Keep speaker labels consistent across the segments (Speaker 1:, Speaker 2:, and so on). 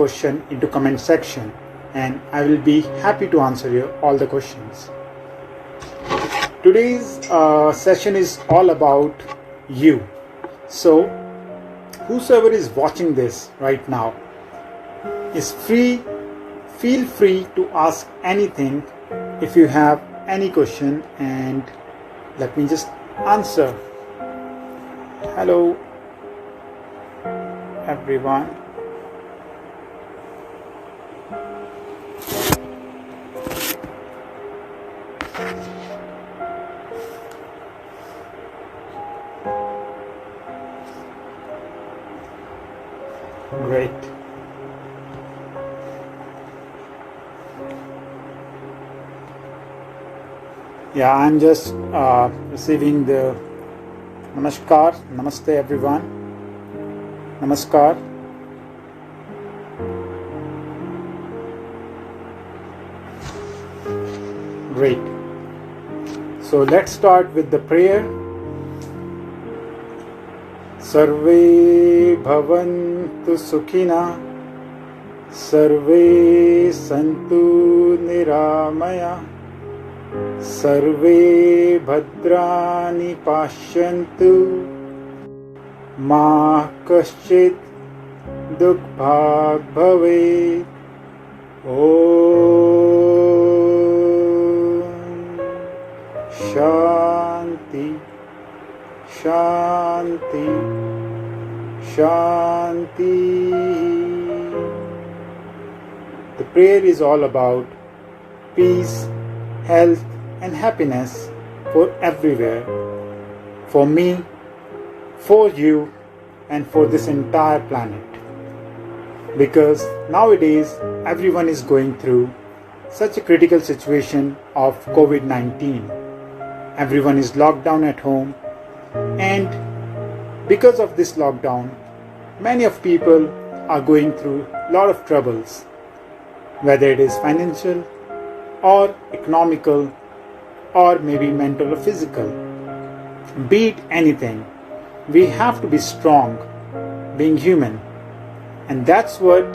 Speaker 1: question into comment section, and I will be happy to answer all the questions. Today's session is all about you. So whosoever is watching this right now is feel free to ask anything if you have any question, and let me just answer. Hello everyone. Great. Yeah, I'm just receiving the Namaskar. Namaste everyone. Namaskar. Great. So let's start with the prayer. Sarve bhavantu sukhina, sarve santu niramaya, sarve bhadrani pashyantu, ma kaschit dukbhag bhavet. Om Shanti Shanti Shanti. The prayer is all about peace, health and happiness for everywhere, for me, for you and for this entire planet. Because nowadays everyone is going through such a critical situation of COVID-19. Everyone is locked down at home, and because of this lockdown, many of people are going through a lot of troubles, whether it is financial or economical or maybe mental or physical. Be it anything, we have to be strong, being human. And that's what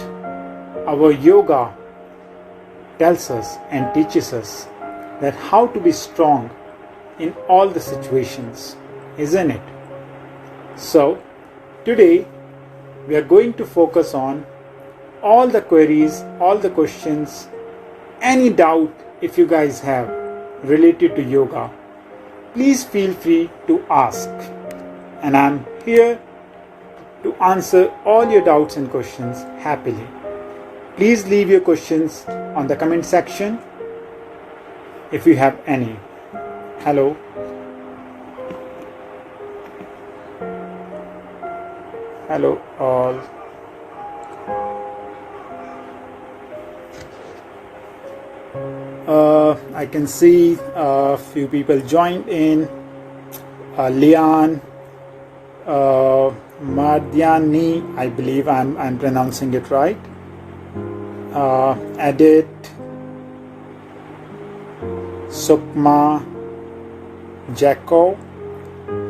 Speaker 1: our yoga tells us and teaches us, that how to be strong in all the situations, isn't it? So today we are going to focus on all the queries, all the questions, any doubt if you guys have related to yoga. Please feel free to ask, and I'm here to answer all your doubts and questions happily. Please leave your questions on the comment section if you have any. Hello. Hello all. I can see a few people joined in. Lian, Mardiani, I believe I'm pronouncing it right. Edit, Sukma, Jacko.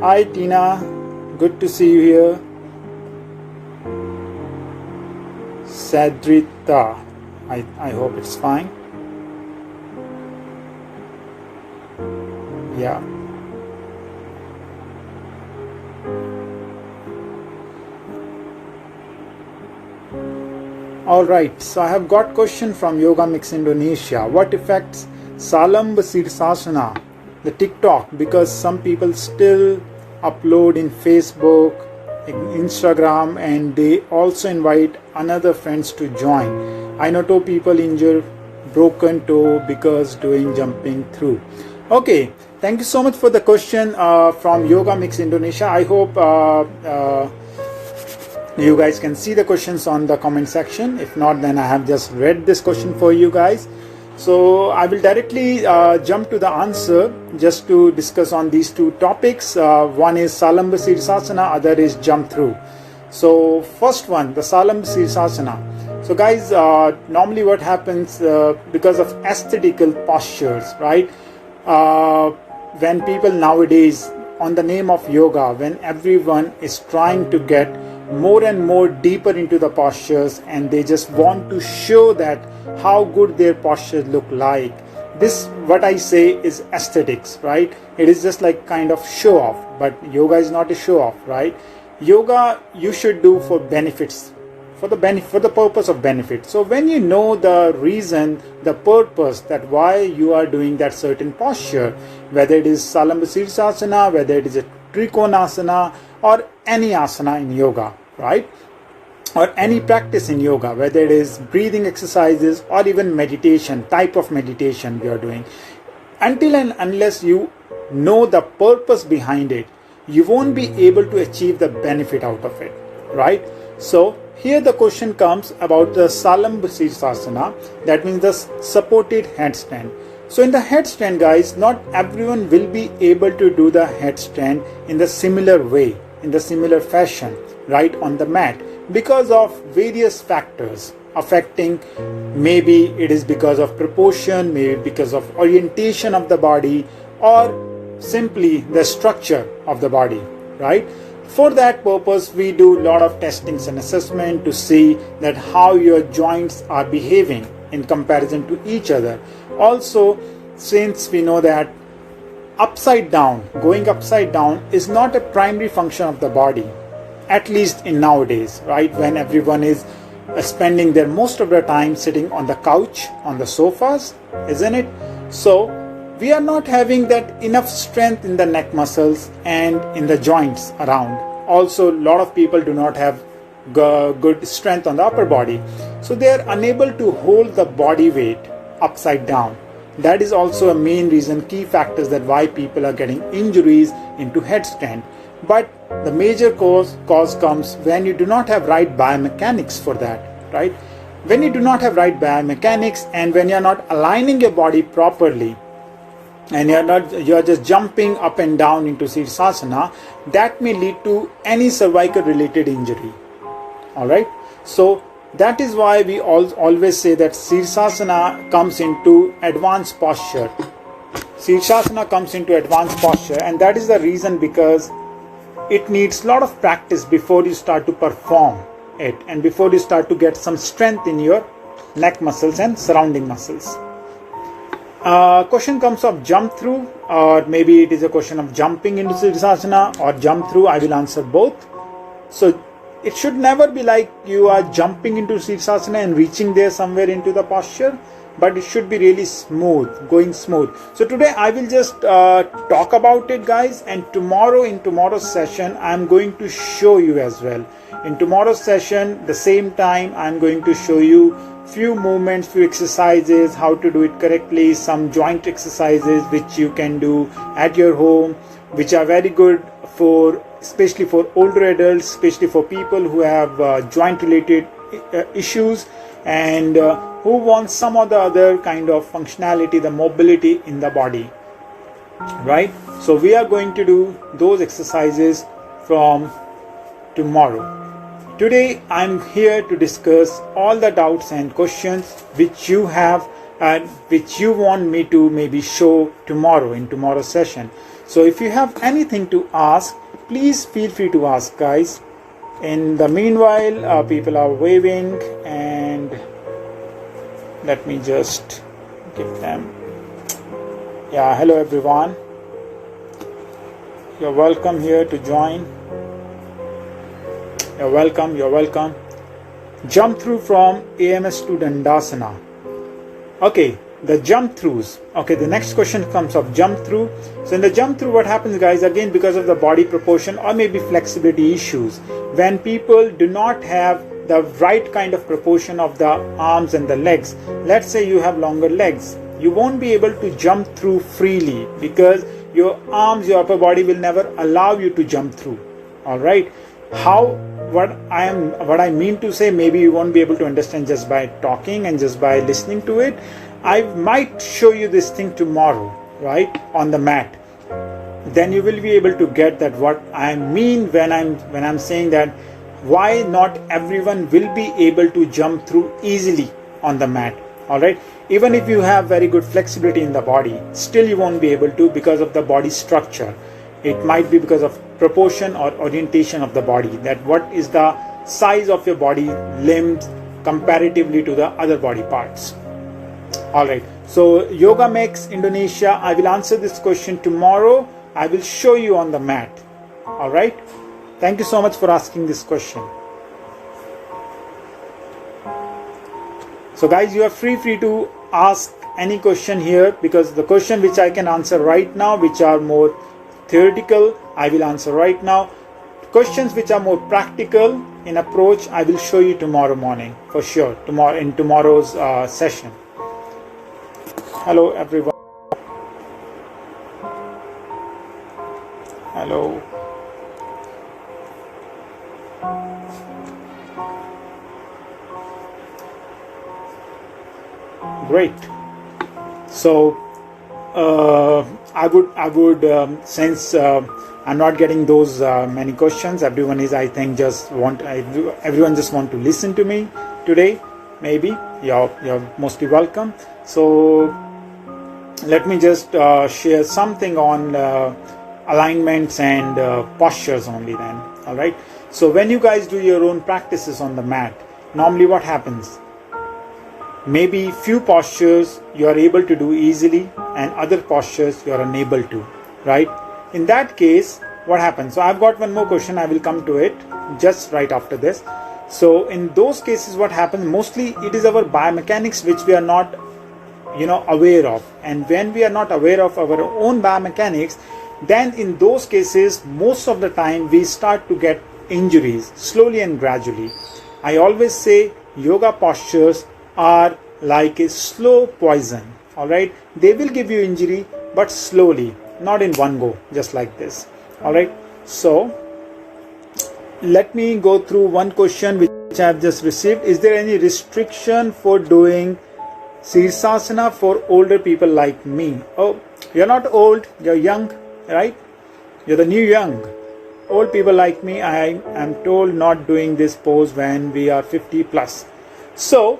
Speaker 1: Hi Tina, good to see you here. Sadrita, I hope it's fine. Yeah. Alright, so I have got question from Yoga Mix Indonesia. What affects Salamba Sirsasana, the TikTok, because some people still upload in Facebook, in Instagram, and they also invite another friends to join. I know two people injured, broken toe because doing jumping through. Okay, thank you so much for the question from Yoga Mix Indonesia. I hope you guys can see the questions on the comment section. If not, then I have just read this question for you guys. So I will directly jump to the answer just to discuss on these two topics. One is Salamba Sirsasana, other is jump through. So first one, the Salamba Sirsasana. So guys, normally what happens because of aesthetical postures, right? When people nowadays, on the name of yoga, when everyone is trying to get more and more deeper into the postures, and they just want to show that how good their postures look like. This, what I say, is aesthetics, right? It is just like kind of show off, but yoga is not a show off, right? Yoga you should do for benefits, for the purpose of benefit. So when you know the reason, the purpose, that why you are doing that certain posture, whether it is Salamba Sirsasana, whether it is a Trikonasana, or any asana in yoga, right? Or any practice in yoga, whether it is breathing exercises or even meditation, type of meditation you are doing. Until and unless you know the purpose behind it, you won't be able to achieve the benefit out of it, right? So here the question comes about the Salamba Sirsasana, that means the supported headstand. So in the headstand, guys, not everyone will be able to do the headstand in the similar way, in the similar fashion, right, on the mat, because of various factors affecting. Maybe it is because of proportion, maybe because of orientation of the body, or simply the structure of the body, right? For that purpose, we do a lot of testings and assessment to see that how your joints are behaving in comparison to each other. Also, since we know that going upside down is not a primary function of the body, at least in nowadays, right? When everyone is spending their most of their time sitting on the couch, on the sofas, isn't it? So we are not having that enough strength in the neck muscles and in the joints around. Also, a lot of people do not have good strength on the upper body, so they are unable to hold the body weight upside down. That is also a main reason, key factors, that why people are getting injuries into headstand. But the major cause comes when you do not have right biomechanics for that, right? When you do not have right biomechanics, and when you are not aligning your body properly, and you are just jumping up and down into Sirsasana, that may lead to any cervical related injury. All right, so that is why we always say that Sirsasana comes into advanced posture. Sirsasana comes into advanced posture, and that is the reason, because it needs a lot of practice before you start to perform it, and before you start to get some strength in your neck muscles and surrounding muscles. Question comes of jump through, or maybe it is a question of jumping into Sirsasana or jump through. I will answer both. So it should never be like you are jumping into Sirsasana and reaching there somewhere into the posture, but it should be really smooth, going smooth. So today I will just talk about it, guys, and in tomorrow's session I'm going to show you as well. In tomorrow's session, the same time, I'm going to show you few movements, few exercises, how to do it correctly, some joint exercises which you can do at your home, which are very good for, especially for older adults, especially for people who have joint related issues, and who want some or the other kind of functionality, the mobility in the body, right? So we are going to do those exercises from tomorrow. Today I'm here to discuss all the doubts and questions which you have and which you want me to maybe show tomorrow in tomorrow's session. So if you have anything to ask, please feel free to ask, guys. In the meanwhile, people are waving, and let me just give them. Yeah, hello everyone. You're welcome here to join. You're welcome. Jump through from AMS to Dandasana. Okay, the jump throughs. Okay, the next question comes of jump through. So in the jump through, what happens, guys, again because of the body proportion or maybe flexibility issues, when people do not have the right kind of proportion of the arms and the legs, let's say you have longer legs, you won't be able to jump through freely because your arms, your upper body will never allow you to jump through. All right, what I mean to say, maybe you won't be able to understand just by talking and just by listening to it. I might show you this thing tomorrow, right, on the mat. Then you will be able to get that what I mean when I'm saying that why not everyone will be able to jump through easily on the mat. All right, even if you have very good flexibility in the body, still you won't be able to because of the body structure. It might be because of proportion or orientation of the body, that what is the size of your body limbs comparatively to the other body parts. Alright, so Yoga Makes Indonesia, I will answer this question tomorrow. I will show you on the mat. Alright, thank you so much for asking this question. So guys, you are free to ask any question here, because the question which I can answer right now, which are more theoretical, I will answer right now. Questions which are more practical in approach, I will show you tomorrow morning for sure, in tomorrow's session. Hello everyone. Hello. Great. So I would since I'm not getting those many questions, everyone is, I think, everyone just want to listen to me today. Maybe you're mostly welcome. So let me just share something on alignments and postures only then. All right. So when you guys do your own practices on the mat, normally what happens? Maybe few postures you are able to do easily and other postures you are unable to, right? In that case, what happens? So I've got one more question, I will come to it just right after this. So in those cases, what happens? Mostly it is our biomechanics which we are not, aware of. And when we are not aware of our own biomechanics, then in those cases, most of the time we start to get injuries slowly and gradually. I always say yoga postures are like a slow poison. All right, they will give you injury, but slowly, not in one go, just like this. All right, so let me go through one question which I have just received. Is there any restriction for doing Sirsasana for older people like me? Oh, you're not old, you're young, right? You're the new young. Old people like me, I am told not doing this pose when we are 50 plus. So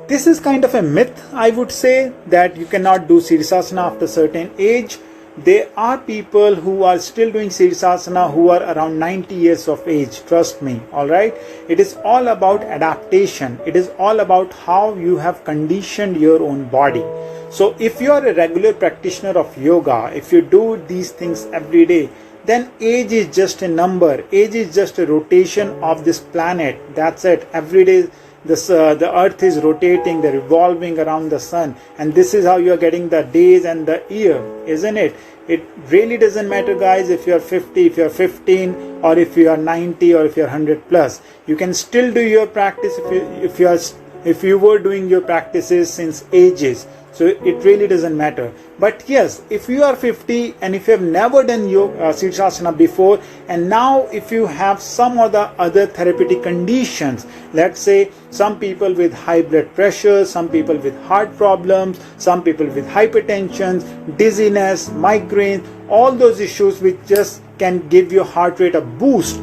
Speaker 1: this is kind of a myth, I would say, that you cannot do Sirsasana after a certain age. There are people who are still doing Sirsasana who are around 90 years of age, trust me, alright? It is all about adaptation. It is all about how you have conditioned your own body. So if you are a regular practitioner of yoga, if you do these things every day, then age is just a number. Age is just a rotation of this planet. That's it. Every day the earth is rotating, they're revolving around the sun, and this is how you are getting the days and the year, isn't it? It really doesn't matter, guys, if you are 50, if you are 15, or if you are 90, or if you are 100 plus. You can still do your practice if you were doing your practices since ages. So it really doesn't matter. But yes, if you are 50 and if you have never done Sirsasana before, and now if you have some of the other therapeutic conditions, let's say some people with high blood pressure, some people with heart problems, some people with hypertension, dizziness, migraine, all those issues which just can give your heart rate a boost,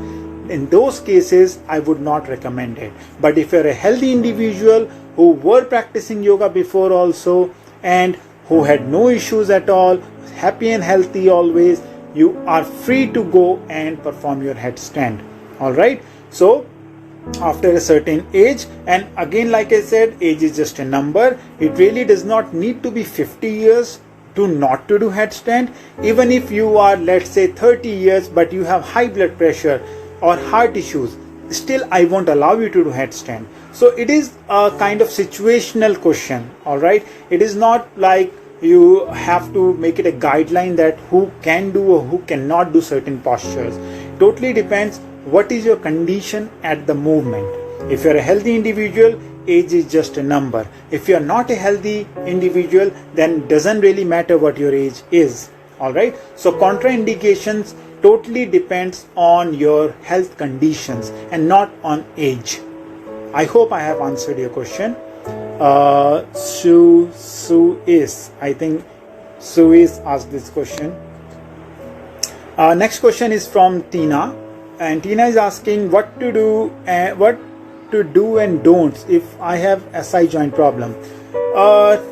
Speaker 1: in those cases I would not recommend it. But if you're a healthy individual who were practicing yoga before also, and who had no issues at all, happy and healthy always, you are free to go and perform your headstand. Alright, so after a certain age, and again, like I said, age is just a number. It really does not need to be 50 years to not to do headstand. Even if you are, let's say, 30 years but you have high blood pressure or heart issues, still I won't allow you to do headstand. So it is a kind of situational question. All right, it is not like you have to make it a guideline that who can do or who cannot do certain postures. Totally depends what is your condition at the movement. If you're a healthy individual, age is just a number. If you're not a healthy individual, then doesn't really matter what your age is. All right, so contraindications totally depends on your health conditions and not on age. I hope I have answered your question. I think Suis asked this question. Next question is from Tina, and Tina is asking what to do and don'ts if I have SI joint problem.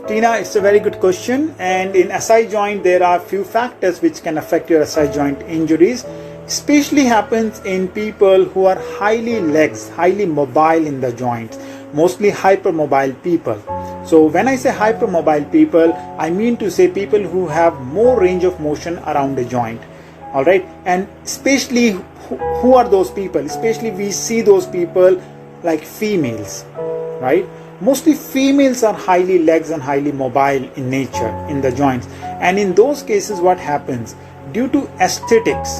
Speaker 1: Tina, it's a very good question, and in SI joint there are few factors which can affect your SI joint injuries. especially happens in people who are highly mobile in the joints, mostly hypermobile people. So when I say hypermobile people, I mean to say people who have more range of motion around a joint. All right, and especially who are those people? Especially we see those people like females, right? Mostly females are highly legs and highly mobile in nature in the joints, and in those cases what happens, due to aesthetics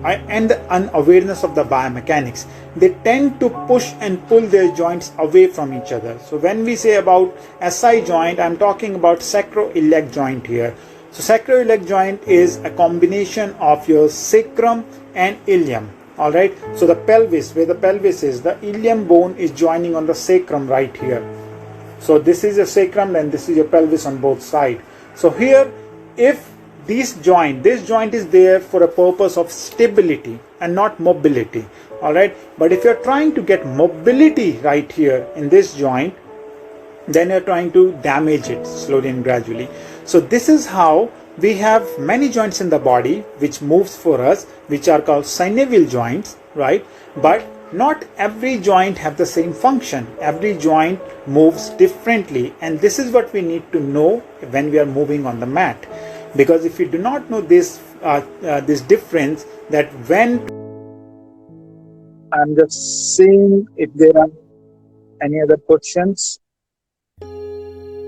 Speaker 1: and the unawareness of the biomechanics, they tend to push and pull their joints away from each other. So when we say about SI joint, I'm talking about sacroiliac joint here. So sacroiliac joint is a combination of your sacrum and ilium. All right, so the pelvis, where the pelvis is, the ilium bone is joining on the sacrum right here. So this is your sacrum and this is your pelvis on both sides. So here, if this joint is there for a purpose of stability and not mobility. All right, but if you're trying to get mobility right here in this joint, then you're trying to damage it slowly and gradually. So this is how we have many joints in the body which moves for us, which are called synovial joints, right? But not every joint have the same function. Every joint moves differently, and this is what we need to know when we are moving on the mat. Because if you do not know this difference, that when I'm just seeing if there are any other questions.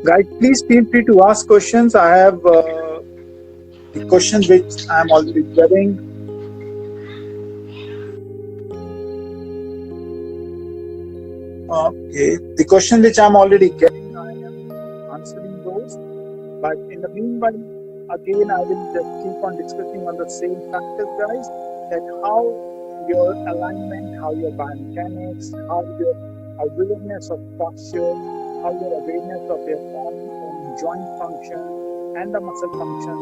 Speaker 1: Guys, please feel free to ask questions. I have the questions which I'm already getting. Okay, the question which I'm already getting, I am answering those. But in the meanwhile, again, I will just keep on discussing on the same factors, guys, that how your alignment, how your biomechanics, how your awareness of posture, how your awareness of your own joint function and the muscle function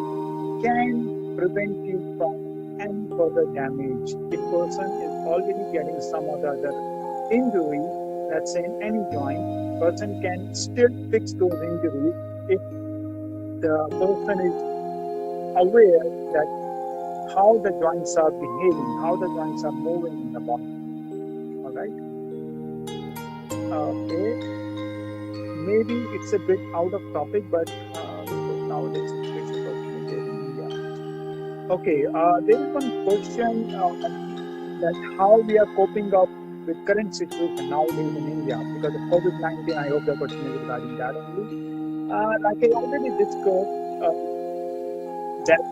Speaker 1: can prevent you from any further damage. If person is already getting some or the other injury, let's say in any joint, person can still fix those injuries if the person is aware that how the joints are behaving, how the joints are moving in the body. All right. Okay. Maybe it's a bit out of topic, but nowadays situation in India. Okay. There is one question that how we are coping up with current situation nowadays in India because of COVID-19. I hope the question is regarding that only. Like I already discussed, that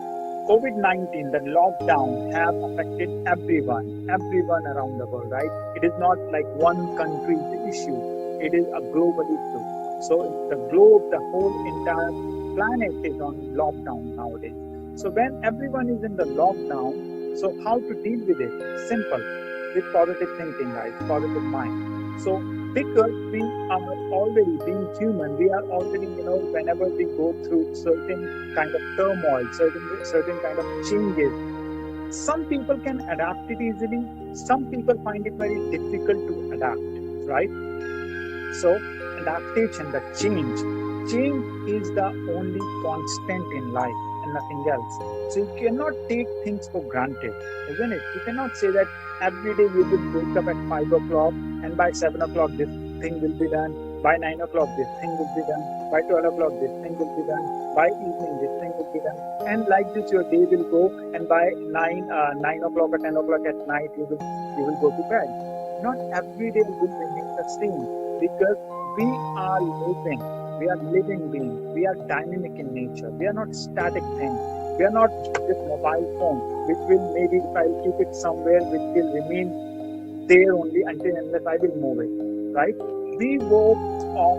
Speaker 1: COVID-19, the lockdown have affected everyone around the world, right? It is not like one country's issue. It is a global issue. So the globe, the whole entire planet is on lockdown nowadays. So when everyone is in the lockdown, so how to deal with it? Simple, with positive thinking, guys, positive mind. So because we are already being human, we are already, whenever we go through certain kind of turmoil, certain kind of changes, some people can adapt it easily. Some people find it very difficult to adapt, right? So adaptation, the change is the only constant in life and nothing else. So you cannot take things for granted, isn't it? You cannot say that every day you will wake up at 5 o'clock and by 7 o'clock this thing will be done, by 9 o'clock this thing will be done, by 12 o'clock this thing will be done, by evening this thing will be done, and like this your day will go, and by 9 o'clock or 10 o'clock at night you will go to bed. Not every day will remain the same, because we are living beings, we are dynamic in nature, we are not static things. We are not this mobile phone, which will maybe if I keep it somewhere, which will remain there only until unless I will move it, right? We work on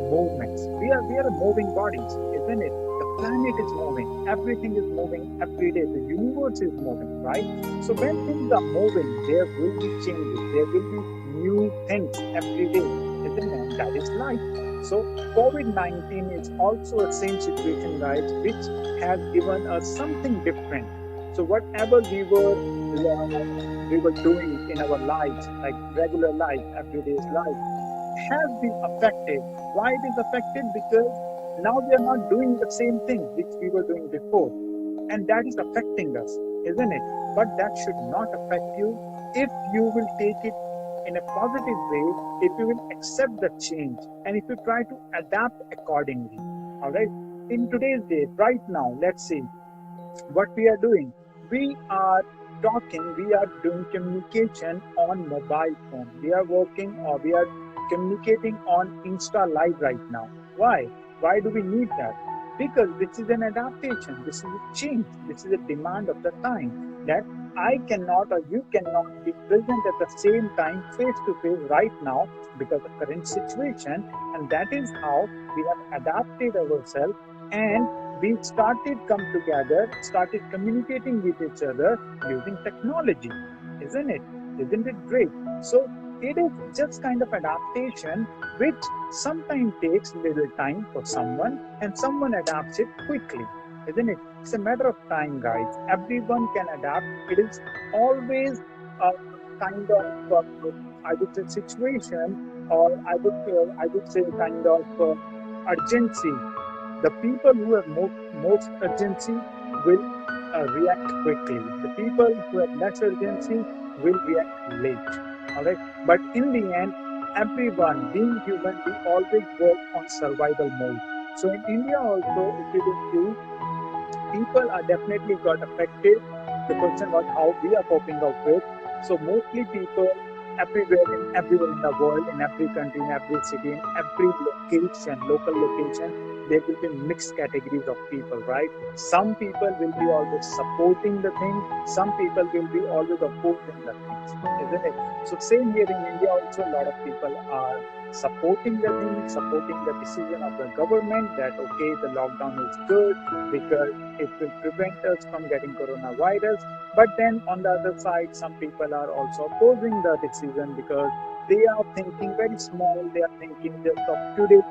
Speaker 1: movements. We are moving bodies, isn't it? The planet is moving, everything is moving every day. The universe is moving, right? So when things are moving, there will be changes, there will be new things every day, isn't it? That is life. So COVID-19 is also the same situation, guys, which has given us something different. So whatever we were doing in our lives, like regular life, everyday life, has been affected. Why it is affected? Because now we are not doing the same thing which we were doing before, and that is affecting us. isn't it? But that should not affect you if you will take it in a positive way, if you will accept the change, and if you try to adapt accordingly. All right. In today's day, right now, let's see what we are doing. We are talking, we are doing communication on mobile phone. We are working or we are communicating on Insta Live right now. Why? Why do we need that? Because this is an adaptation, this is a change, this is a demand of the time that I cannot or you cannot be present at the same time face to face right now because of current situation, and that is how we have adapted ourselves, and we started come together, started communicating with each other using technology, isn't it? Isn't it great? So it is just kind of adaptation which sometimes takes little time for someone and someone adapts it quickly, isn't it? It's a matter of time, guys. Everyone can adapt. It is always a kind of I would say situation, or I would say kind of urgency. The people who have most urgency will react quickly. The people who have less urgency will react late. All right. But in the end, everyone, being human, we always work on survival mode. So in India also, if you will see, people are definitely got affected. The question was how we are coping up with. So mostly people everywhere in the world, in every country, in every city, in every location, local location, there will be mixed categories of people, right? Some people will be always supporting the thing, some people will be always opposing the things, isn't it? So same here in India also, a lot of people are supporting the thing, supporting the decision of the government that okay, the lockdown is good because it will prevent us from getting coronavirus. But then on the other side, some people are also opposing the decision because they are thinking very small. They are thinking just of today.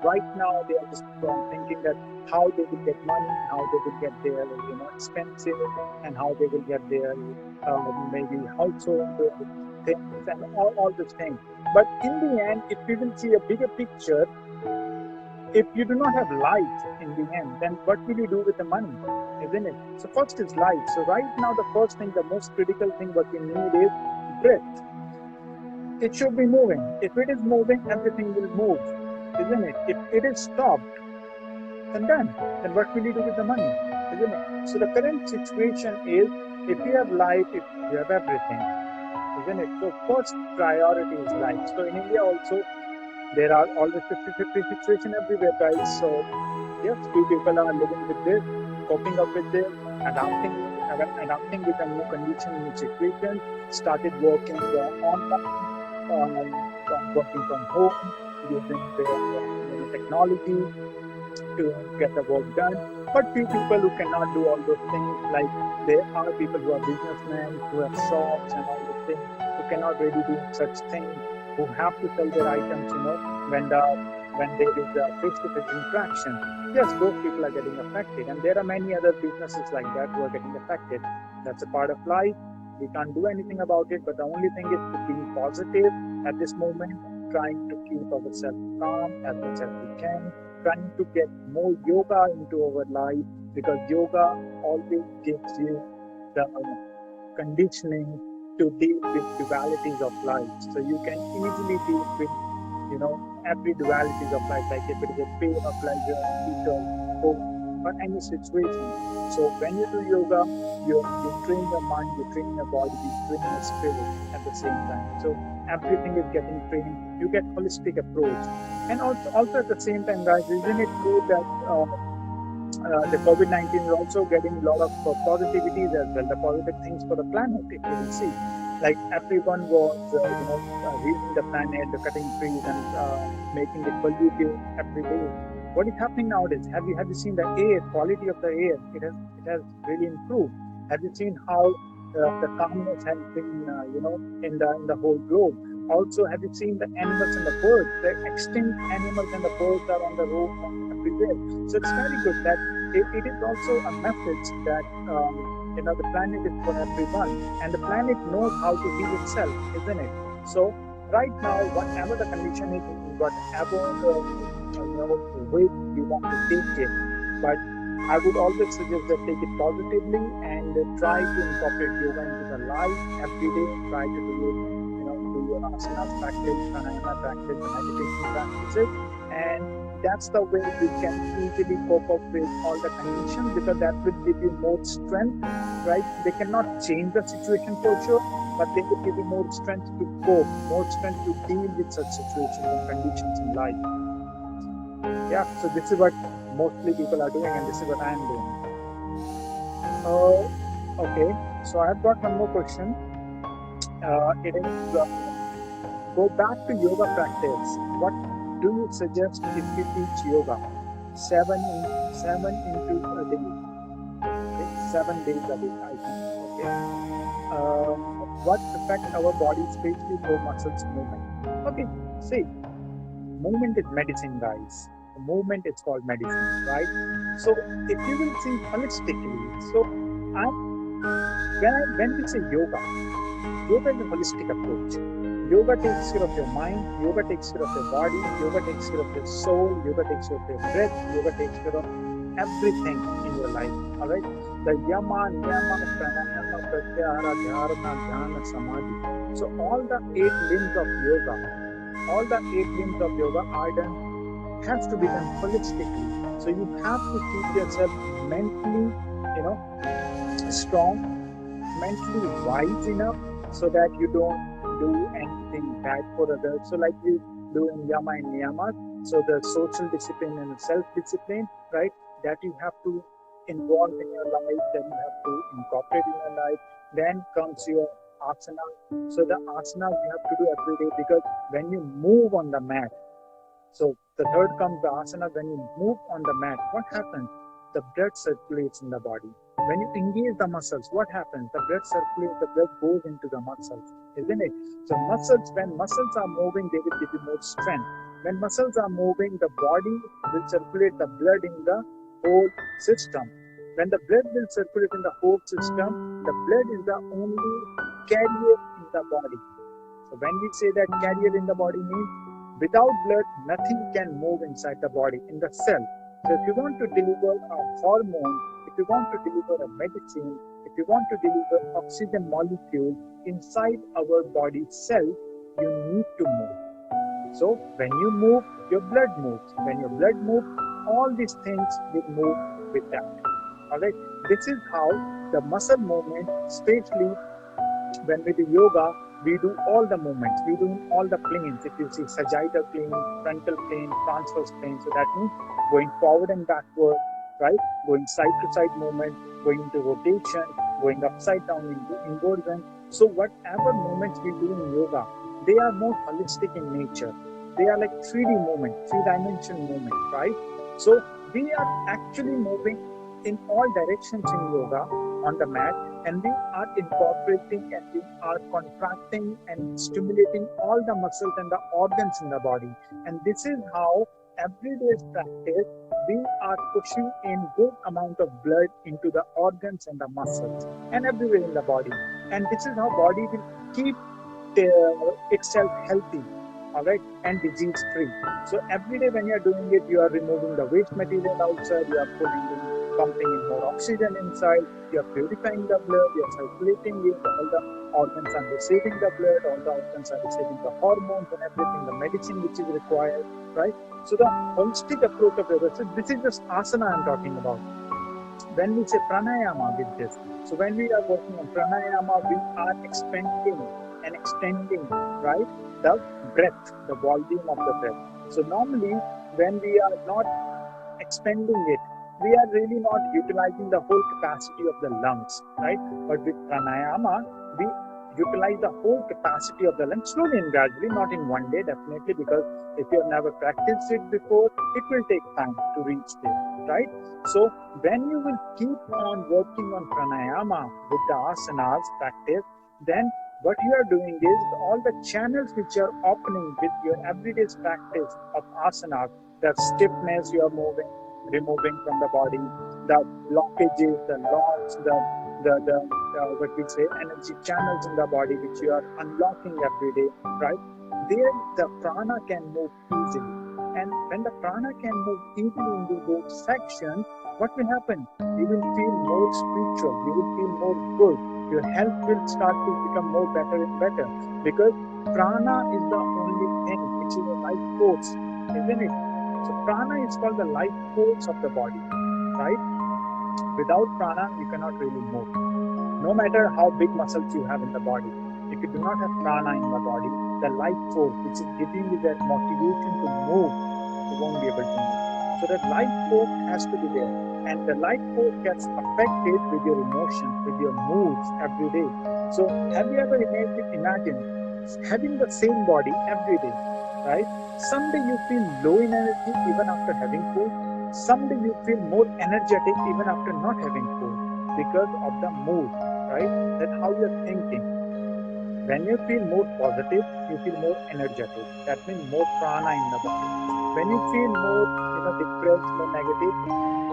Speaker 1: Right now, they are just thinking that how they will get money, how they will get their expenses, and how they will get their maybe household things and all these things. But in the end, if we will see a bigger picture, if you do not have life in the end, then what will you do with the money? Isn't it? So first is life. So right now, the first thing, the most critical thing what we need is breath. It should be moving. If it is moving, everything will move, isn't it? If it is stopped, then done. Then what will you do with the money? Isn't it? So the current situation is, if you have life, if you have everything, isn't it? So first priority is life. So in India also, there are always 50-50 situation everywhere, guys. So yes, few people are living with this, coping up with this, adapting with a new condition, new situation, started working online, working from home, using their technology to get the work done. But few people who cannot do all those things, like there are people who are businessmen, who have shops and all those things, who cannot really do such things, who have to sell their items, when there is a face-to-face interaction. Yes, those people are getting affected, and there are many other businesses like that who are getting affected. That's a part of life. We can't do anything about it, but the only thing is being positive at this moment, trying to keep ourselves calm as much as we can, trying to get more yoga into our life, because yoga always gives you the conditioning to deal with dualities of life. So you can easily deal with, every dualities of life, like if it is a pain or pleasure, fear, hope, or any situation. So when you do yoga, you train your mind, you train your body, you train your spirit at the same time. So everything is getting trained. You get holistic approach, and also at the same time, guys, isn't it true that the COVID-19 is also getting a lot of positivities as well, the positive things for the planet, if you will see. Like everyone was, reading the planet, cutting trees and making it polluted every day. What is happening nowadays? Have you seen the air, quality of the air? It has really improved. Have you seen how the calmness has been, in the whole globe? Also, have you seen the animals and the birds? The extinct animals and the birds are on the road and everywhere. So it's very good that it is also a message that the planet is for everyone, and the planet knows how to heal itself, isn't it? So right now, whatever the condition is, whatever way we want to take it, but
Speaker 2: I would always suggest that take it positively and try to incorporate yoga into the life every day. Try to do it, do your asanas practice, pranayama practice, the meditation practices, and that's the way you can easily cope up with all the conditions, because that will give you more strength, right? They cannot change the situation for sure, but they will give you more strength to cope, more strength to deal with such situations and conditions in life. Yeah, so this is what mostly people are doing, and this is what I am doing. Okay, so I've got one more question. It is go back to yoga practice. What do you suggest if we teach yoga 7 into a day? Okay, 7 days a week, I think. Okay, what affect our body, especially for muscles movement? Okay, see, movement is medicine, guys. The movement is called medicine, right? So if you will see holistically, so I when we say yoga, yoga is a holistic approach. Yoga takes care of your mind, yoga takes care of your body, yoga takes care of your soul, yoga takes care of your breath, yoga takes care of everything in your life. All right. The yama, niyama, pranayama, pratyahara, dharana, dhyana, samadhi. So all the 8 limbs of yoga, are done, has to be done holistically. So you have to keep yourself mentally, strong, mentally wise enough, so that you don't do anything bad for others. So like we do in Yama and Niyama, so the social discipline and self-discipline, right, that you have to involve in your life, then you have to incorporate in your life. Then comes your asana. So the asana you have to do every day, because when you move on the mat, so the third comes the asana. When you move on the mat, what happens? The blood circulates in the body. When you engage the muscles, what happens? The blood circulates, the blood goes into the muscles, isn't it? So when muscles are moving, they will give you more strength. When muscles are moving, the body will circulate the blood in the whole system. When the blood will circulate in the whole system, the blood is the only carrier in the body. So when we say that carrier in the body means without blood, nothing can move inside the body, in the cell. So if you want to deliver a hormone, if you want to deliver a medicine, if you want to deliver oxygen molecule inside our body cell, you need to move. So when you move, your blood moves. When your blood moves, all these things will move with that. All right. This is how the muscle movement, especially when we do yoga, we do all the movements. We do all the planes. If you see sagittal plane, frontal plane, transverse plane, so that means going forward and backward, right? Going side to side movement, going into rotation, going upside down into inversion. So whatever movements we do in yoga, they are more holistic in nature. They are like 3D movement, 3-dimension movement, right? So we are actually moving in all directions in yoga on the mat, and we are incorporating and we are contracting and stimulating all the muscles and the organs in the body. And this is how everyday's practice, we are pushing in good amount of blood into the organs and the muscles and everywhere in the body. And this is how body will keep itself healthy, all right, and disease free. So every day when you are doing it, you are removing the waste material outside, you are pumping in more oxygen inside, you are purifying the blood, you are circulating it, all the organs are receiving the blood, all the organs are receiving the hormones and everything, the medicine which is required, right? So the holistic approach of yoga, so this is just asana I'm talking about. When we say pranayama with this, so when we are working on pranayama, we are expanding and extending, right, the breath, the volume of the breath. So normally when we are not expanding it, we are really not utilizing the whole capacity of the lungs, right? But with pranayama, we utilize the whole capacity of the lungs slowly and gradually, not in one day, definitely, because if you have never practiced it before, it will take time to reach there, right? So when you will keep on working on pranayama with the asanas practice, then what you are doing is all the channels which are opening with your everyday practice of asanas, the stiffness you are removing from the body, the blockages, the locks, the what we say energy channels in the body which you are unlocking every day, right? There the prana can move easily. And when the prana can move easily into those sections, what will happen? You will feel more spiritual, you will feel more good, your health will start to become more better and better, because prana is the only thing which is a life force, isn't it? So prana is called the life force of the body, right? Without prana, you cannot really move. No matter how big muscles you have in the body, if you do not have prana in the body, the life force which is giving you that motivation to move, you won't be able to move. So that life force has to be there. And the life force gets affected with your emotions, with your moods every day. So have you ever imagined having the same body every day, right? Someday you feel low in energy even after having food. Someday you feel more energetic even after not having food, because of the mood, right? That's how you're thinking. When you feel more positive, you feel more energetic. That means more prana in the body. When you feel more, depressed, more negative,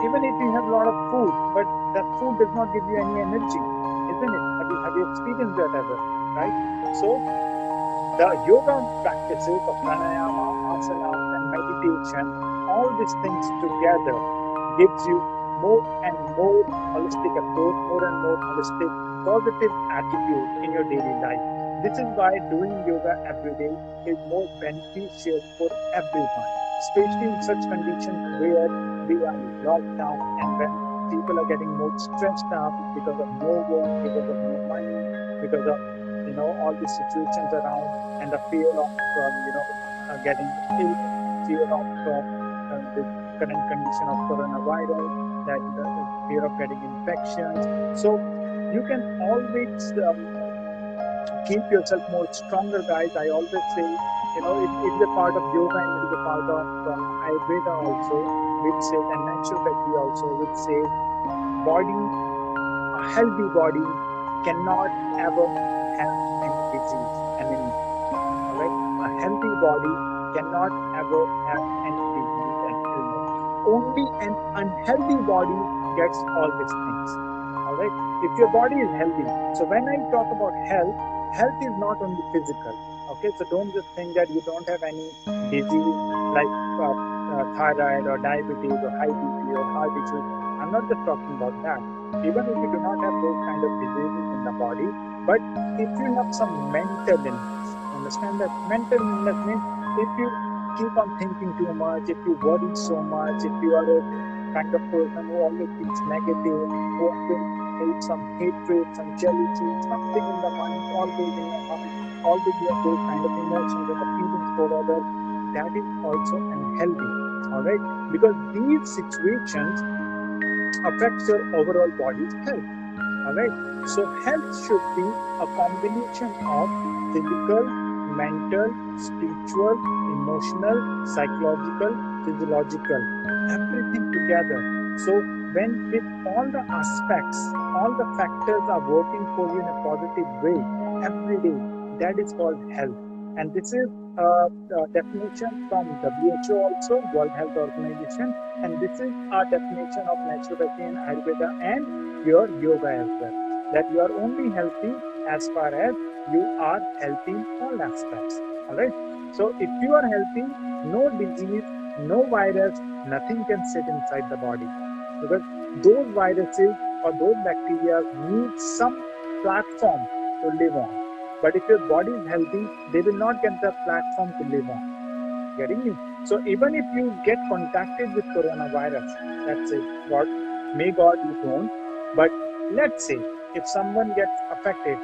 Speaker 2: even if you have a lot of food, but that food does not give you any energy, isn't it? Have you experienced that ever, right? So the yoga practices of pranayama, asanas, and meditation, all these things together gives you more and more holistic approach, more and more holistic positive attitude in your daily life. This is why doing yoga every day is more beneficial for everyone, especially in such conditions where we are locked down and when people are getting more stressed out because of no work, because of no money, because of all these situations around, and the fear of getting ill, fear of the current condition of coronavirus, that the fear of getting infections. So you can always keep yourself more stronger, guys. I always say, it is a part of yoga and it is a part of Ayurveda also, which says, and naturopathy also, which says body, a healthy body cannot ever have any disease, enemy. All right, a healthy body cannot ever have any disease and illness. Only an unhealthy body gets all these things. All right, if your body is healthy, so when I talk about health, health is not only physical. Okay, so don't just think that you don't have any disease like thyroid or diabetes or high BP or heart issues. I'm not just talking about that. Even if you do not have those kind of diseases in the body, but if you have some mental illness, understand that mental illness means if you keep on thinking too much, if you worry so much, if you are a kind of person who always feels negative, who always needs some hatred, some jealousy, something in the mind, always in your mind, always you have those kind of emotions and the feelings for others, that is also unhealthy. All right, because these situations affects your overall body's health. All right. So health should be a combination of physical, mental, spiritual, emotional, psychological, physiological, everything together. So when with all the aspects, all the factors are working for you in a positive way every day, that is called health. And this is a definition from WHO also, World Health Organization, and this is our definition of naturopathy and Ayurveda and your yoga as well, that you are only healthy as far as you are healthy in all aspects. All right. So if you are healthy, no disease, no virus, nothing can sit inside the body, because those viruses or those bacteria need some platform to live on. But if your body is healthy, they will not get the platform to live on. Getting me? So even if you get contacted with coronavirus, let's say, God, may God you don't, but let's say if someone gets affected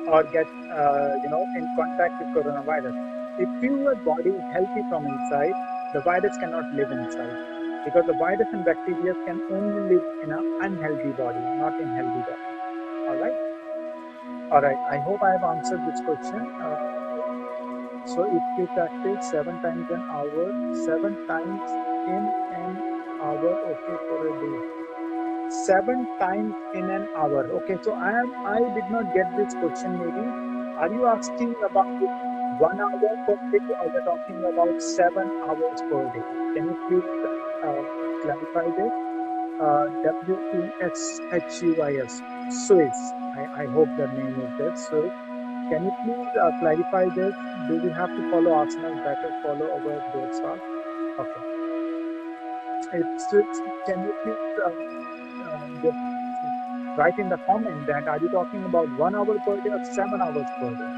Speaker 2: or get in contact with coronavirus, if your body is healthy from inside, the virus cannot live inside, because the virus and bacteria can only live in an unhealthy body, not in healthy body. All right. All right. I hope I have answered this question. So if we practice 7 times an hour, 7 times in an hour, okay, for a day. 7 times in an hour. Okay, so I did not get this question maybe. Are you asking about 1 hour per day or you're talking about 7 hours per day? Can you please clarify this? WESHUIS, Swiss. I hope the name is this. Swiss. Can you please clarify this? Do we have to follow asanas better, follow our dosa? Okay. Can you please just write in the comment that are you talking about 1 hour per day or 7 hours per day?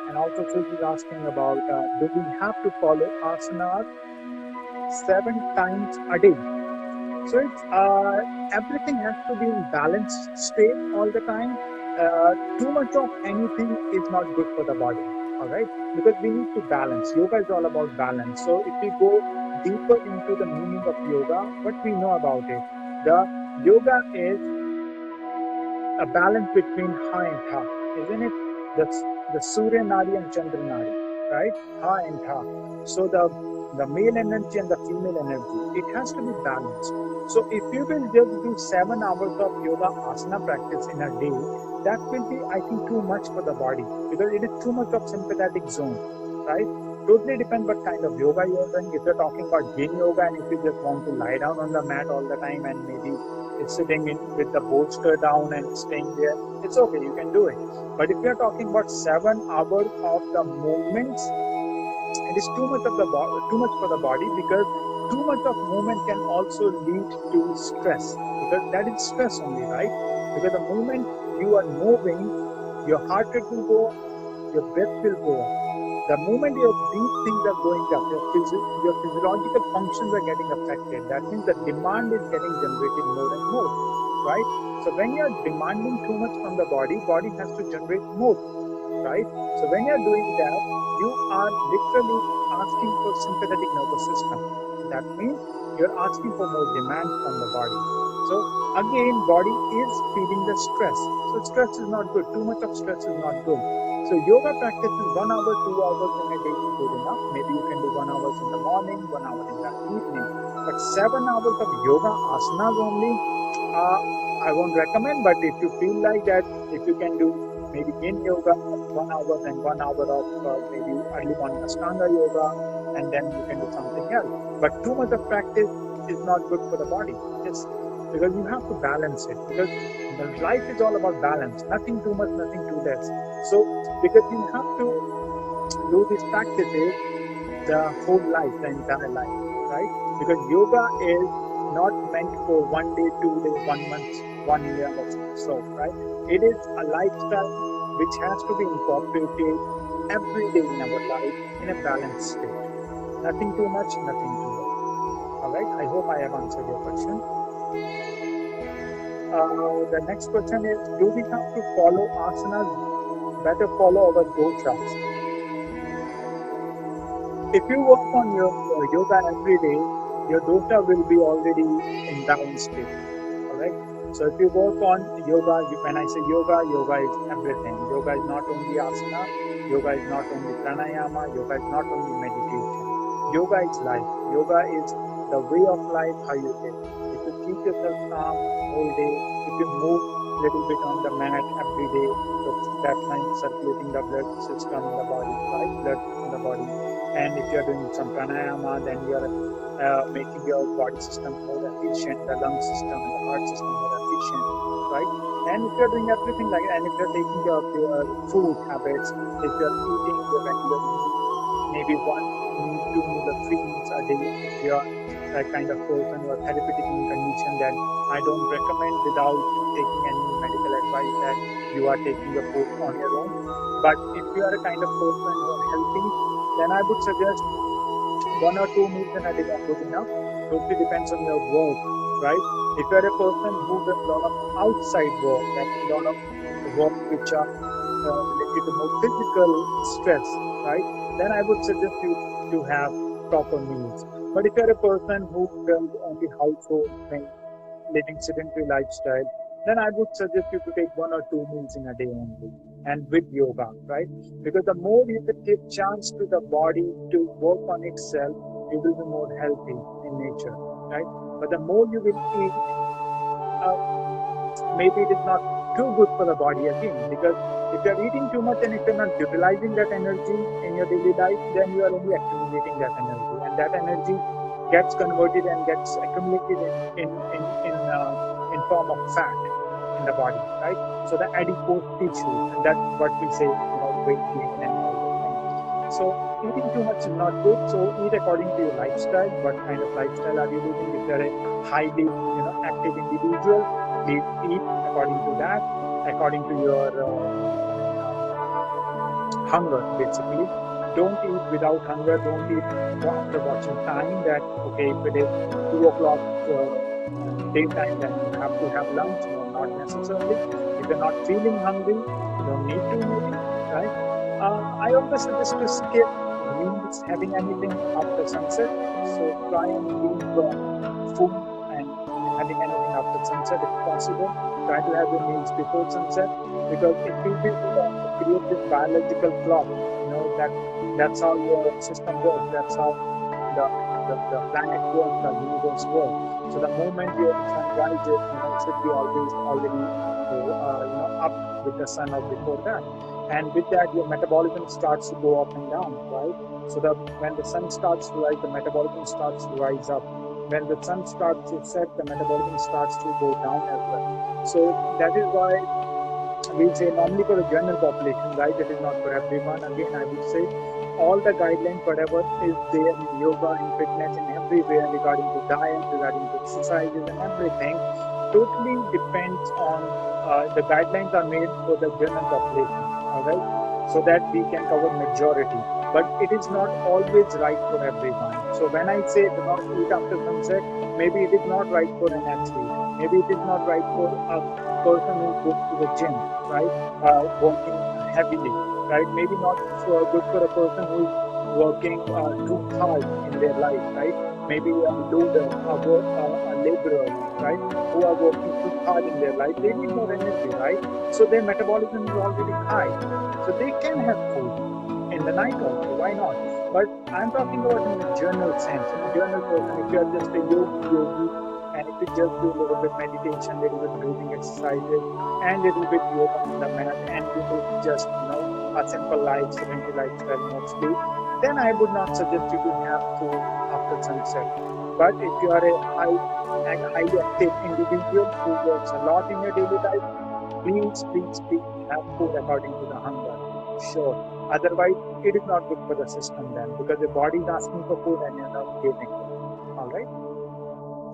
Speaker 2: And also, Suji is asking about do we have to follow asanas 7 times a day? So it's everything has to be in balanced state all the time. Too much of anything is not good for the body. All right, because we need to balance. Yoga is all about balance. So if we go deeper into the meaning of yoga, what we know about it, the yoga is a balance between ha and tha, isn't it? The Surya Nadi and Chandra Nadi, right? Ha and tha. So the male energy and the female energy, it has to be balanced. So if you will just do 7 hours of yoga asana practice in a day, that will be, I think, too much for the body because it is too much of sympathetic zone, right? Totally depends what kind of yoga you're doing. If you're talking about yin yoga and if you just want to lie down on the mat all the time and maybe it's sitting in with the bolster down and staying there, it's okay, you can do it. But if you're talking about 7 hours of the movements, it is too much of the too much for the body because too much of movement can also lead to stress because that is stress only, right? Because the moment you are moving, your heart rate will go up, your breath will go up. The moment these things are going up, your physiological functions are getting affected. That means the demand is getting generated more and more, right? So when you are demanding too much from the body has to generate more, right? So when you are doing that, you are literally asking for sympathetic nervous system. That means you're asking for more demand from the body. So again, body is feeling the stress. So stress is not good. Too much of stress is not good. So yoga practice is 1 hour, 2 hours in a day is good enough. Maybe you can do 1 hour in the morning, 1 hour in the evening. But 7 hours of yoga asanas only, I won't recommend. But if you feel like that, if you can do maybe yin yoga 1 hour and 1 hour of maybe early morning Ashtanga yoga, and then you can do something else. But too much of practice is not good for the body. It's because you have to balance it. Because the life is all about balance. Nothing too much, nothing too less. So because you have to do these practices the whole life, the entire life, right? Because yoga is not meant for 1 day, 2 days, 1 month, 1 year or so, right? It is a lifestyle which has to be incorporated every day in our life in a balanced state. Nothing too much, nothing too less. All right. I hope I have answered your question. The next question is: do we have to follow asanas? Better follow our doshas. If you work on your yoga every day, your dosha will be already in balanced state. All right. So if you work on yoga, when I say yoga, yoga is everything. Yoga is not only asana. Yoga is not only pranayama. Yoga is not only meditation. Yoga is life. Yoga is the way of life, how you live. If you keep yourself calm all day, if you move a little bit on the mat every day, so that means circulating the blood system in the body, right? Blood in the body. And if you are doing some pranayama, then you are making your body system more efficient, the lung system and the heart system more efficient, right? And if you're doing everything like, and if you're taking care of your food habits, if you're eating your regular meal, maybe 1 meal, 2 meal, or 3 meals a day, if you're that kind of person who are therapeutic in condition, then I don't recommend without taking any medical advice that you are taking your food on your own. But if you are a kind of person who are healthy, then I would suggest 1 or 2 meals in a day are good enough. Totally depends on your work, right? If you are a person who does a lot of outside work, that a lot of work which are related to more physical stress, right? Then I would suggest you to have proper meals. But if you are a person who does only household things, living sedentary lifestyle, then I would suggest you to take 1 or 2 meals in a day only, and with yoga, right? Because the more you will give chance to the body to work on itself, you will be more healthy in nature, right? But the more you will eat, maybe it is not too good for the body again, because if you are eating too much and if you're not utilizing that energy in your daily life, then you are only accumulating that energy, and that energy gets converted and gets accumulated in form of fat in the body, right? So the adipose tissue, and that's what we say, weight gain and all those things. So eating too much is not good. So eat according to your lifestyle. What kind of lifestyle are you living? If you're a highly, active individual, please eat according to that, according to your hunger, basically. Don't eat without hunger. Don't eat after watching time. That okay, if it is 2 o'clock daytime, then you have to have lunch. No, not necessarily. If you're not feeling hungry, you don't need to, maybe, right? I always suggest to skip meals, having anything after sunset. So try and leave food and having anything after sunset if possible. Try to have your meals before sunset, because it will be create this biological clock. That's how your system works. That's how the the planet works, the universe works. So the moment your sun rises, it should be always already up with the sun or before that. And with that, your metabolism starts to go up and down, right? So that when the sun starts to rise, the metabolism starts to rise up. When the sun starts to set, the metabolism starts to go down as well. So that is why we say normally for the general population, right? It is not for everyone. Again, I would say all the guidelines, whatever is there in yoga, in fitness, in everywhere regarding to diet, regarding to exercises and everything, totally depends on the guidelines are made for the general population, all right? So that we can cover majority. But it is not always right for everyone. So when I say do not eat after sunset, maybe it is not right for an athlete. Maybe it is not right for a person who goes to the gym, right? Working heavily, right? Maybe not good for a person who is working too hard in their life, right? Maybe a loader, a laborer, right? Who are working too hard in their life, they need more energy, right? So their metabolism is already high. So they can have food in the night also, why not? But I'm talking about in the general sense, in a general person, if you are just a yogi, and if you just do a little bit meditation, little bit breathing exercises, and little bit yoga on the mat, and you live just, a simple life, sedentary lifestyle mostly, then I would not suggest you to have food after sunset. But if you are a highly active individual who works a lot in your daily life, please have food according to the hunger. Sure. Otherwise, it is not good for the system then, because the body is asking for food and you're not giving it. All right.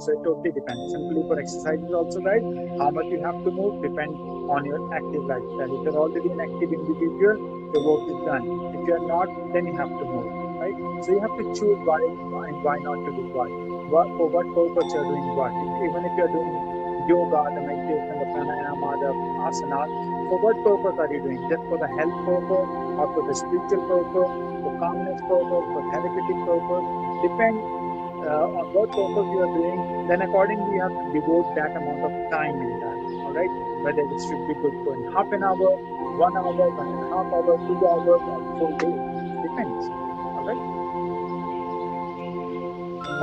Speaker 2: So it totally depends. Simply for exercises also, right? How much you have to move depends on your active lifestyle. If you're already an active individual, your work is done. If you're not, then you have to move, right? So you have to choose why and why not to do what. For what purpose you're doing what. Even if you're doing yoga, the meditation, the pranayama, the asana, for what purpose are you doing? Just for the health purpose, or for the spiritual purpose, for calmness purpose, for therapeutic purpose? Depends on what purpose you are doing, then accordingly you have to devote that amount of time in that. All right, whether it should be good for half an hour, 1 hour, 1.5 hours, 2 hours, or full day, depends. All right.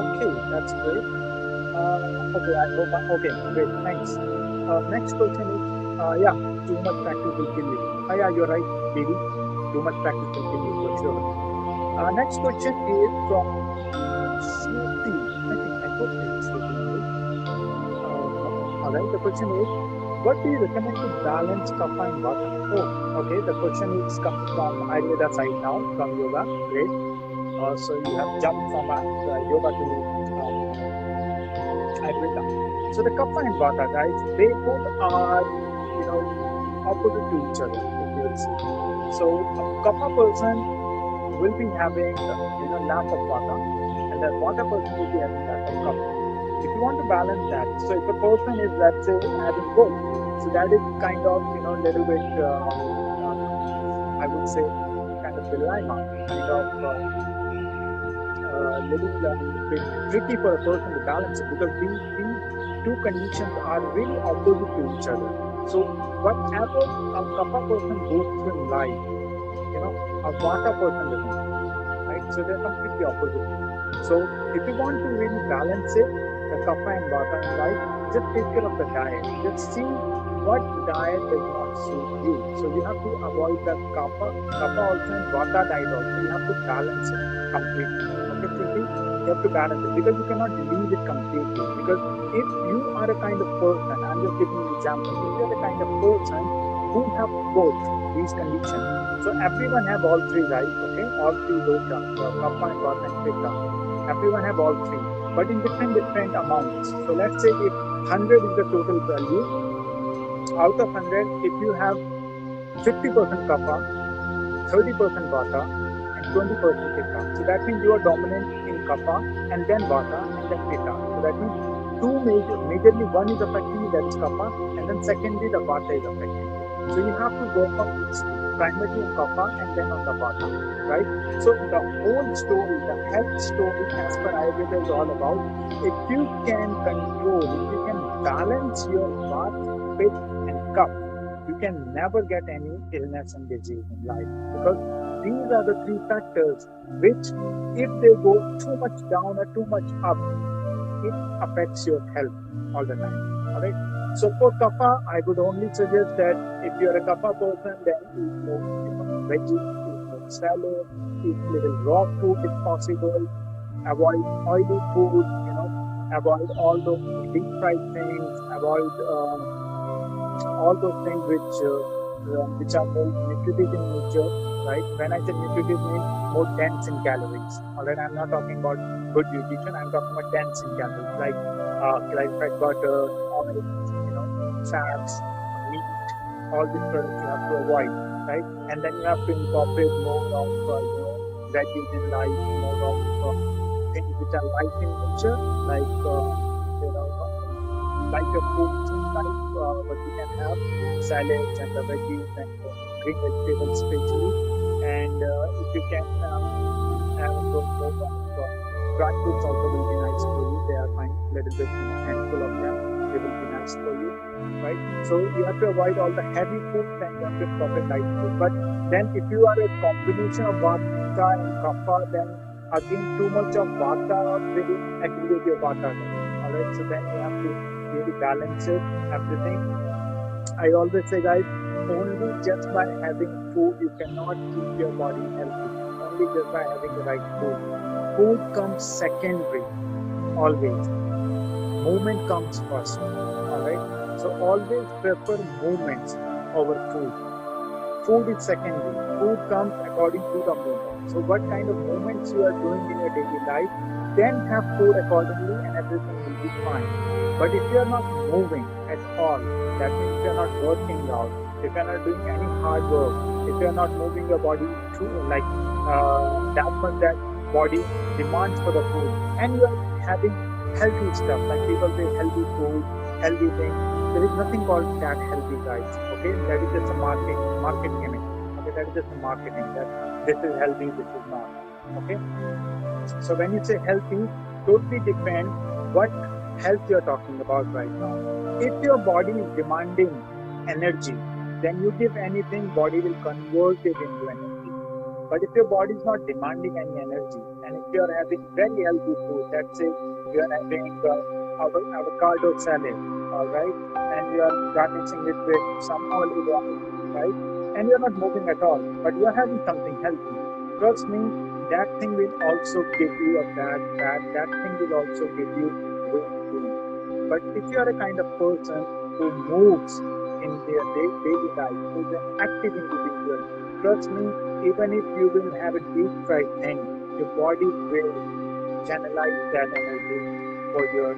Speaker 2: Okay, that's great. Okay, I hope. Okay, great. Thanks. Next question is, yeah, too much practice will kill you. Yeah, you're right, baby. Too much practice will kill you for sure. Next question is from Shruti. I think I hope it's Shruti only. All right. The question is, what do you recommend to balance kapha and vata? Oh, okay. The question is coming from Ayurveda side now, from yoga. Great. So you have jumped from yoga to Ayurveda. So the kapha and vata, guys, they both are, opposite to each other, if you will see. So a kapha person will be having, lack of vata, and the vata person will be having lack of kapha. If you want to balance that, so if a person is, let's say, having both, so that is kind of, little bit, I would say, kind of dilemma, kind of little bit tricky for a person to balance it, because these two conditions are really opposite to each other. So whatever a kapha person goes through in life, a vata person doesn't, right? So they're completely opposite. So if you want to really balance it, the kapha and vata in life, just take care of the diet. Just see what diet does not suit you. So you have to avoid the kapha also and vata diet also. You have to balance it completely. Okay, Shruti? You have to balance it, because you cannot leave it completely. Because if you are a kind of person, I'm just giving you an example. If you are the kind of person who have both these conditions. So everyone have all three, right? Okay, all three dosha, kapha and vata and pitta. Everyone have all three, but in different amounts. So let's say if 100 is the total value, out of 100, if you have 50% kapha, 30% vata, and 20% pitta. So that means you are dominant in kapha, and then vata, and then pitta. So that means majorly one is affecting you, that is kapha, and then secondly the vata is affecting you. So you have to work on these two, primarily on kapha and then on the vata, right? So the whole story, the health story as per Ayurveda is all about, if you can control, if you can balance your vata, pitta and kapha, you can never get any illness and disease in life, because these are the three factors which, if they go too much down or too much up, it affects your health all the time. All right. So for kapha, I would only suggest that if you're a kapha person, then eat more veggies, eat more salad, eat little raw food if possible, avoid oily food, avoid all those deep fried things, avoid all those things which are more nutritive in nature, right? When I say nutritive, means more dense in calories. All right, I'm not talking about good nutrition. I'm talking about dense in calories, like clarified butter, oil, fats, meat. All these products you have to avoid, right? And then you have to incorporate more of veggies in life, more of things which are light in nature, like lighter foods in life, but you can have salads and the veggies and green vegetables especially. And if you can have more of dry fruits also will be nice for you. They are fine, little bit, handful of them, they will be nice for you, right? So you have to avoid all the heavy foods and you have to incorporate light food. But then if you are a combination of vata and kapha, then again too much of vata will aggravate your vata. All right, so then you have to really balance it, everything. I always say, guys, only just by having food you cannot keep your body healthy. Only just by having the right food. Food comes secondary, always. Movement comes first. All right. So always prefer movements over food. Food is secondary. Food comes according to the movement. So what kind of movements you are doing in your daily life, then have food accordingly, and everything will be fine. But if you are not moving at all, that means if you are not working out, if you are not doing any hard work, if you are not moving your body through like that much that body demands for the food, and you are having healthy stuff, like people say healthy food, healthy things, there is nothing called that healthy, guys. Okay, that is just a market gimmick. Okay, that is just a marketing that this is healthy, this is not. Okay, so when you say healthy, totally depends what health you're talking about right now. If your body is demanding energy, then you give anything, body will convert it into energy. But if your body is not demanding any energy, and if you are having very healthy food, let's say you are having avocado salad, all right, and you are garnishing it with some olive oil, right, and you are not moving at all, but you are having something healthy, trust me, that thing will also give you a bad fat, that thing will also give you weight gain. But if you are a kind of person who moves in their daily life, who is an active individual, trust me, even if you will have a deep fried thing, your body will channelize that energy for your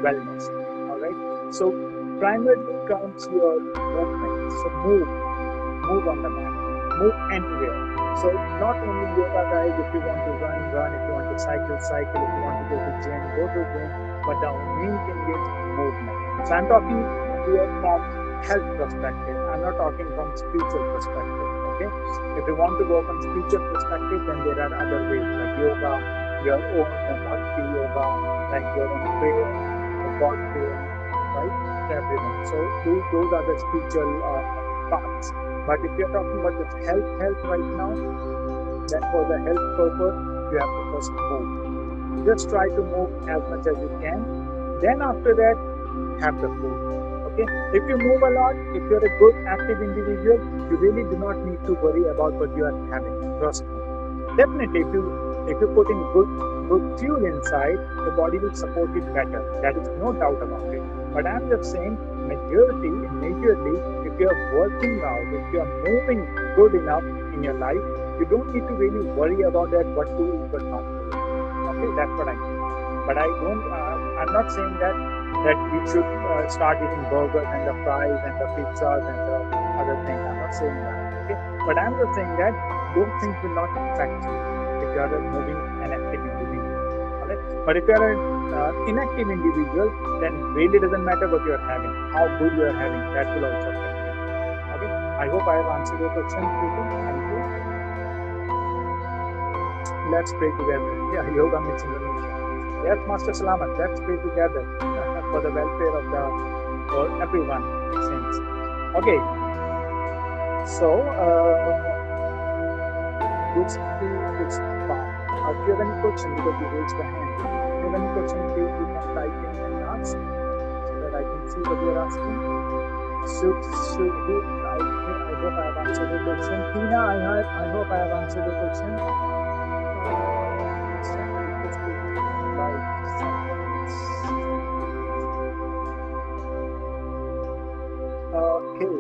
Speaker 2: wellness. All right. So primarily comes your movement. So move on the mat, move anywhere. So not only yoga, guys. If you want to run. If you want to cycle. If you want to go to gym, go to gym. But the main thing is movement. So I'm talking here from health perspective. I'm not talking from spiritual perspective. Okay. If you want to go from spiritual perspective, then there are other ways like yoga, your own bhakti yoga, like your own prayer, God prayer, right? Everything. So those are the spiritual paths. But if you're talking about the health right now, then for the health purpose, you have to first move. Just try to move as much as you can. Then after that, have the food. Okay? If you move a lot, if you're a good active individual, you really do not need to worry about what you are having. Trust me. Definitely, if you put in good fuel inside, the body will support it better. That is no doubt about it. But I'm just saying, majorly, if you're working out, if you're moving good enough in your life, you don't need to really worry about that, what to eat, what not to eat. Okay, that's what I mean. But I'm not saying that you should start eating burgers and the fries and the pizzas and the other things. I'm not saying that. Okay, but I'm just saying that those things will not affect you if you are a moving and active individual. All right? But if you are an inactive individual, then really doesn't matter what you are having, how good you are having, that will also affect you. Okay, I hope I have answered your question, Preeti. Thank you. Let's pray together. Yeah, yoga means Indonesia. Yes, Master Salamat, let's pray together for the welfare of for everyone. Since okay, so this is fine. If you have any question, because you raised the hand, if you have any question, please you can type in and ask so that I can see what you are asking. Should we? I hope I have answered your question. Tina, I hope I have answered your question. Okay.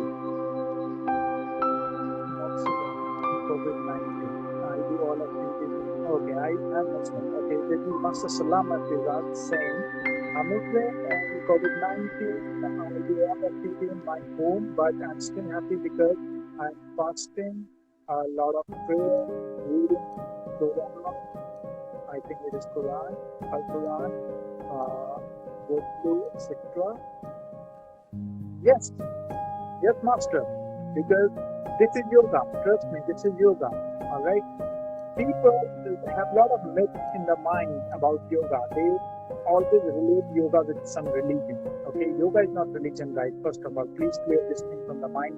Speaker 2: COVID-19. I do all activities. Okay, I am Muslim. Okay, this is Master Salamba Sirsasana saying, COVID-19, I do all activities in my home, but I'm still happy because I'm fasting, a lot of prayer, reading Quran. I think it is Quran, Al-Quran, Guru, etc. Yes, Master, because this is yoga. Trust me, this is yoga. All right. People have a lot of myths in the mind about yoga. They always relate yoga with some religion. Okay, yoga is not religion, guys. First of all, please clear this thing from the mind.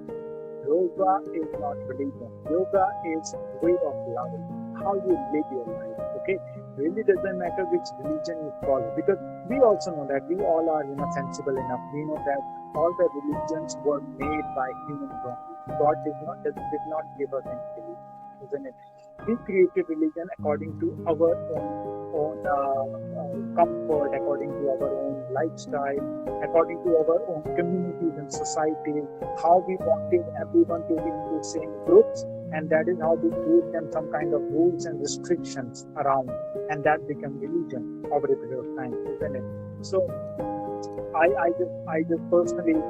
Speaker 2: Yoga is not religion. Yoga is way of life. How you live your life. Okay, really doesn't matter which religion you follow, because we also know that we all are sensible enough. We know that all the religions were made by human beings. God did not give us any religion, isn't it? We created religion according to our own comfort, according to our own lifestyle, according to our own communities and societies, how we wanted everyone to be in the same groups, and that is how we gave them some kind of rules and restrictions around, and that became religion over a period of time, isn't it? So I just personally,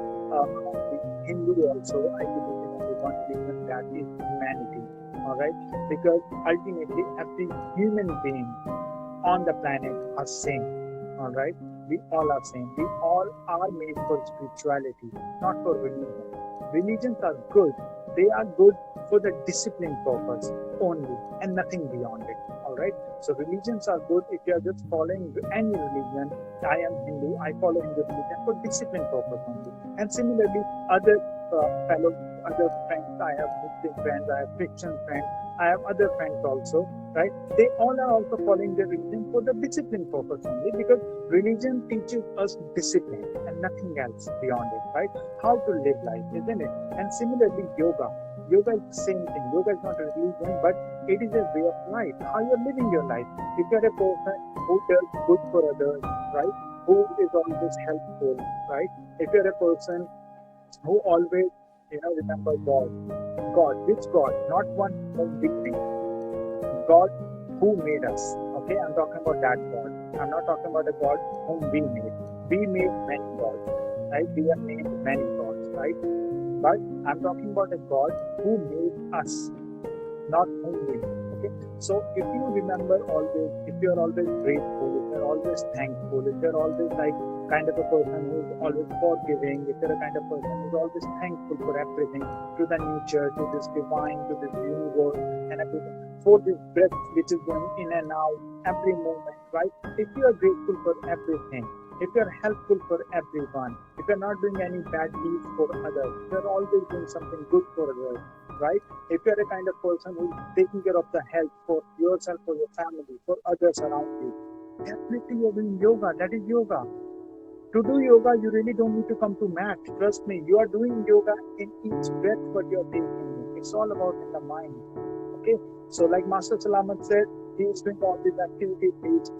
Speaker 2: Hindu also, I believe in only one religion, that is humanity. All right, because ultimately every human being on the planet are same. All right, we all are same. We all are made for spirituality, not for religion. Religions are good. They are good for the discipline purpose only, and nothing beyond it. All right. So religions are good if you are just following any religion. I am Hindu. I follow Hindu religion for discipline purpose only. And similarly, other friends, I have Muslim friends, I have Christian friends, I have other friends also, right? They all are also following their religion for the discipline purpose only, because religion teaches us discipline and nothing else beyond it, right? How to live life, isn't it? And similarly, yoga is the same thing. Yoga is not a religion, but it is a way of life, how you're living your life. If you're a person who does good for others, right? Who is always helpful, right? If you're a person who always, remember God. Which God? Not one big thing. God who made us. Okay, I'm talking about that God. I'm not talking about a God whom we made. We made many gods, right? We have made many gods, right? But I'm talking about a God who made us, not whom we made. Okay, so if you remember always, if you're always grateful, if you're always thankful, if you're always like kind of a person who is always forgiving, if you're a kind of person who is always thankful for everything, to the nature, to this divine, to this universe, and everything, for this breath which is going in and out every moment, right? If you are grateful for everything, if you are helpful for everyone, if you're not doing any bad deeds for others, if you're always doing something good for others, right? If you're a kind of person who is taking care of the health for yourself, for your family, for others around you, definitely you're doing yoga. That is yoga. To do yoga, you really don't need to come to mat. Trust me, you are doing yoga in each breath what you're taking. It's all about in the mind. Okay? So like Master Salamat said, he is doing all these activities. He's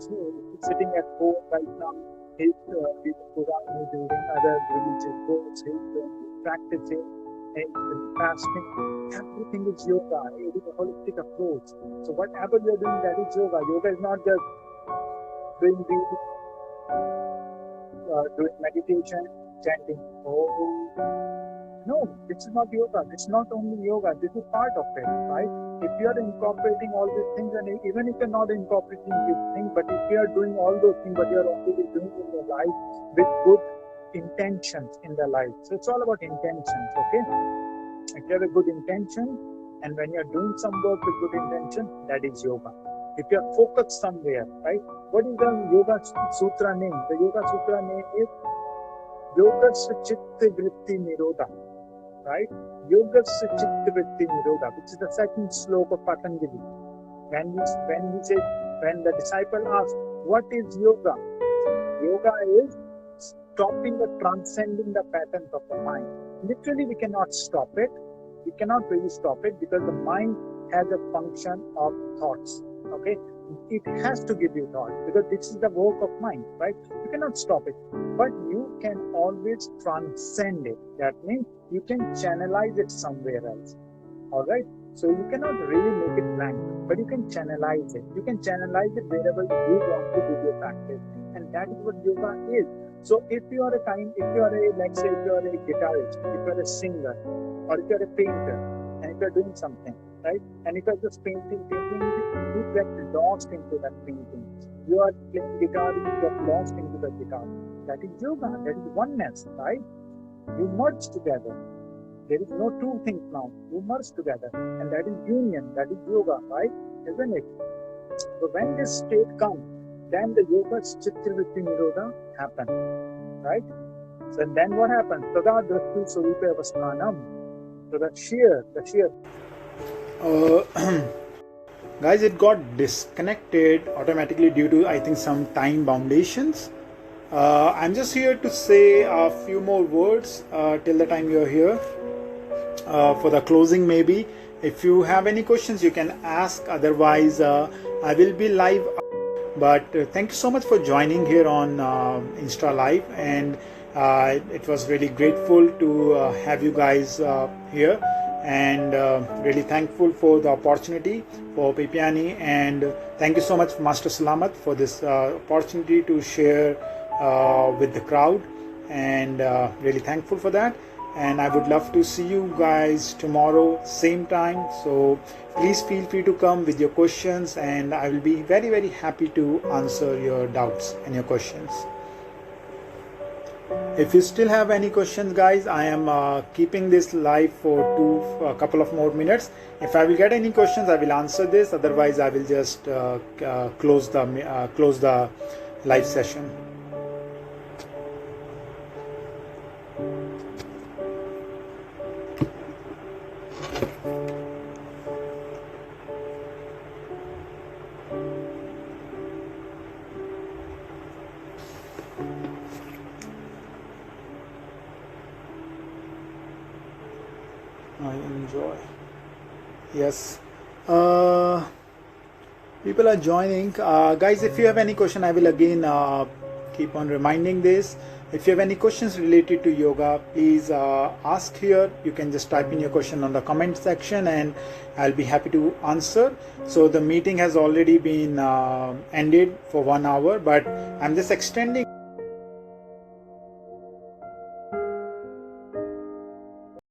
Speaker 2: sitting at home right now. he's Purani building other religious goals, he's practicing, he's fasting. Everything is yoga. It is a holistic approach. So whatever you're doing, that is yoga. Yoga is not just doing breathing, doing meditation, chanting. No, this is not yoga. This is not only yoga. This is part of it, right? If you are incorporating all these things, and even if you're not incorporating these things, but if you are doing all those things, but you are already doing in your life with good intentions in the life. So it's all about intentions, okay? If you have a good intention, and when you're doing some work with good intention, that is yoga. If you are focused somewhere, right? What is the Yoga Sutra name? The Yoga Sutra name is Yoga Chitta Vritti Nirodha, right? Yoga Chitta Vritti Nirodha, which is the second sloka of Patanjali. When the disciple asks, what is yoga? Yoga is stopping or transcending the patterns of the mind. Literally, we cannot stop it. We cannot really stop it because the mind has a function of thoughts. Okay, it has to give you thought because this is the work of mind, right? You cannot stop it, but you can always transcend it. That means you can channelize it somewhere else. All right. So you cannot really make it blank, but you can channelize it. You can channelize it wherever you want to do your practice, and that is what yoga is. So if you are let's say if you are a guitarist, if you are a singer, or if you are a painter, and if you are doing something, right? And if you are just painting, you get lost into that painting. You are playing guitar, you get lost into the guitar. That is yoga. That is oneness, right? You merge together. There is no two things now. You merge together, and that is union. That is yoga, right? Isn't it? So when this state comes, then the yoga Chitta Vritti Nirodha happens, right? So then what happens? Tada Drashtu Swarupa Avasthanam. So the sheer.
Speaker 1: Guys, it got disconnected automatically due to, I think, some time foundations. I'm just here to say a few more words till the time you're here for the closing maybe. If you have any questions, you can ask. Otherwise, I will be live. But thank you so much for joining here on Insta Live, and it was really grateful to have you guys here, and really thankful for the opportunity for Ppyni, and thank you so much Master Salamat for this opportunity to share with the crowd, and really thankful for that. And I would love to see you guys tomorrow same time, so please feel free to come with your questions, and I will be very, very happy to answer your doubts and your questions. If you still have any questions, guys, I am keeping this live for a couple of more minutes. If I will get any questions, I will answer this. Otherwise, I will just close the live session. I enjoy. Yes. People are joining. Guys, if you have any question, I will again keep on reminding this. If you have any questions related to yoga, please ask here. You can just type in your question on the comment section, and I'll be happy to answer. So the meeting has already been ended for 1 hour, but I'm just extending